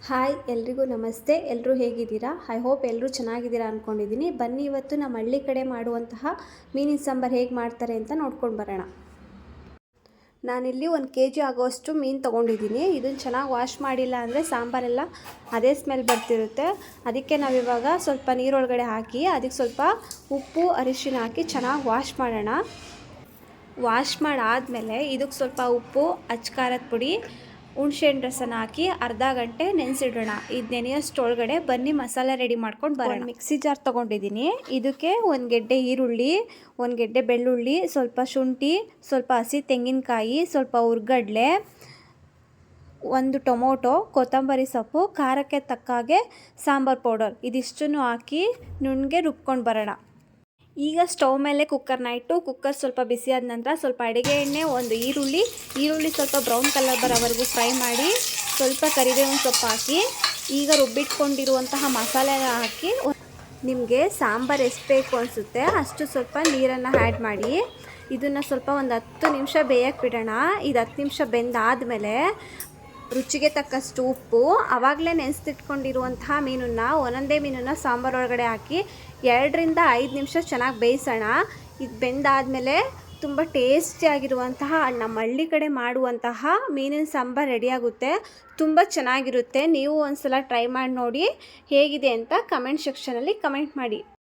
Hi ಎಲ್ರಿಗೂ ನಮಸ್ತೆ. ಎಲ್ಲರೂ ಹೇಗಿದ್ದೀರಾ? ಐ ಹೋಪ್ ಎಲ್ಲರೂ ಚೆನ್ನಾಗಿದ್ದೀರಾ ಅಂದ್ಕೊಂಡಿದ್ದೀನಿ. ಬನ್ನಿ ಇವತ್ತು ನಮ್ಮ ಹಳ್ಳಿ ಕಡೆ ಮಾಡುವಂತಹ ಮೀನಿನ ಸಾಂಬಾರು ಹೇಗೆ ಮಾಡ್ತಾರೆ ಅಂತ ನೋಡ್ಕೊಂಡು ಬರೋಣ. ನಾನಿಲ್ಲಿ 1 kg ಆಗೋಷ್ಟು ಮೀನು ತೊಗೊಂಡಿದ್ದೀನಿ. ಇದನ್ನು ಚೆನ್ನಾಗಿ ವಾಶ್ ಮಾಡಿಲ್ಲ ಅಂದರೆ ಸಾಂಬಾರೆಲ್ಲ ಅದೇ ಸ್ಮೆಲ್ ಬರ್ತಿರುತ್ತೆ. ಅದಕ್ಕೆ ನಾವಿವಾಗ ಸ್ವಲ್ಪ ನೀರೊಳಗಡೆ ಹಾಕಿ ಅದಕ್ಕೆ ಸ್ವಲ್ಪ ಉಪ್ಪು ಅರಿಶಿನ ಹಾಕಿ ಚೆನ್ನಾಗಿ ವಾಶ್ ಮಾಡೋಣ. ವಾಶ್ ಮಾಡಾದಮೇಲೆ ಇದಕ್ಕೆ ಸ್ವಲ್ಪ ಉಪ್ಪು, ಅಚ್ಕಾರದ ಪುಡಿ, ಹುಣಸೆಹಣ್ಣು ರಸನ ಹಾಕಿ ಅರ್ಧ ಗಂಟೆ ನೆನೆಸಿಡೋಣ. ಇದು ನೆನೆಯೋಷ್ಟೊಳಗಡೆ ಬನ್ನಿ ಮಸಾಲೆ ರೆಡಿ ಮಾಡ್ಕೊಂಡು ಬರೋಣ. ಮಿಕ್ಸಿ ಜಾರ್ ತೊಗೊಂಡಿದ್ದೀನಿ. ಇದಕ್ಕೆ 1 ಗೆಡ್ಡೆ ಈರುಳ್ಳಿ, 1 ಗೆಡ್ಡೆ ಬೆಳ್ಳುಳ್ಳಿ, ಸ್ವಲ್ಪ ಶುಂಠಿ, ಸ್ವಲ್ಪ ಹಸಿ ತೆಂಗಿನಕಾಯಿ, ಸ್ವಲ್ಪ ಹುರ್ಗಡ್ಲೆ, 1 ಟೊಮೊಟೊ, ಕೊತ್ತಂಬರಿ ಸೊಪ್ಪು, ಖಾರಕ್ಕೆ ತಕ್ಕಾಗೆ ಸಾಂಬಾರು ಪೌಡರ್ ಇದಿಷ್ಟನ್ನು ಹಾಕಿ ನುಣ್ಣಗೆ ರುಬ್ಕೊಂಡು ಬರೋಣ. ಈಗ ಸ್ಟವ್ ಮೇಲೆ ಕುಕ್ಕರ್ನ ಇಟ್ಟು ಕುಕ್ಕರ್ ಸ್ವಲ್ಪ ಬಿಸಿಯಾದ ನಂತರ ಸ್ವಲ್ಪ ಅಡುಗೆ ಎಣ್ಣೆ, 1 ಈರುಳ್ಳಿ ಸ್ವಲ್ಪ ಬ್ರೌನ್ ಕಲರ್ ಬರೋವರೆಗೂ ಫ್ರೈ ಮಾಡಿ ಸ್ವಲ್ಪ ಕರಿಬೇವಿನ ಸೊಪ್ಪು ಹಾಕಿ ಈಗ ರುಬ್ಬಿಟ್ಕೊಂಡಿರುವಂತಹ ಮಸಾಲೆನ ಹಾಕಿ ನಿಮಗೆ ಸಾಂಬಾರು ಎಷ್ಟು ಬೇಕು ಅನಿಸುತ್ತೆ ಅಷ್ಟು ಸ್ವಲ್ಪ ನೀರನ್ನು ಆ್ಯಡ್ ಮಾಡಿ ಇದನ್ನು ಸ್ವಲ್ಪ ಒಂದು 10 ನಿಮಿಷ ಬೇಯಕ್ಕೆ ಬಿಡೋಣ. ಇದು 10 ನಿಮಿಷ ಬೆಂದಾದಮೇಲೆ ರುಚಿಗೆ ತಕ್ಕಷ್ಟು ಉಪ್ಪು, ಆವಾಗಲೇ ನೆನೆಸಿಟ್ಕೊಂಡಿರುವಂತಹ ಮೀನನ್ನು ಒಂದೊಂದೇ ಮೀನನ್ನು ಸಾಂಬಾರೊಳಗಡೆ ಹಾಕಿ 2 ರಿಂದ 5 ನಿಮಿಷ ಚೆನ್ನಾಗಿ ಬೇಯಿಸೋಣ. ಇದು ಬೆಂದಾದಮೇಲೆ ತುಂಬ ಟೇಸ್ಟಿಯಾಗಿರುವಂತಹ ನಮ್ಮ ಹಳ್ಳಿ ಕಡೆ ಮಾಡುವಂತಹ ಮೀನಿನ ಸಾಂಬಾರು ರೆಡಿಯಾಗುತ್ತೆ. ತುಂಬ ಚೆನ್ನಾಗಿರುತ್ತೆ. ನೀವು ಒಂದು ಸಲ ಟ್ರೈ ಮಾಡಿ ನೋಡಿ ಹೇಗಿದೆ ಅಂತ ಕಮೆಂಟ್ ಸೆಕ್ಷನಲ್ಲಿ ಕಮೆಂಟ್ ಮಾಡಿ.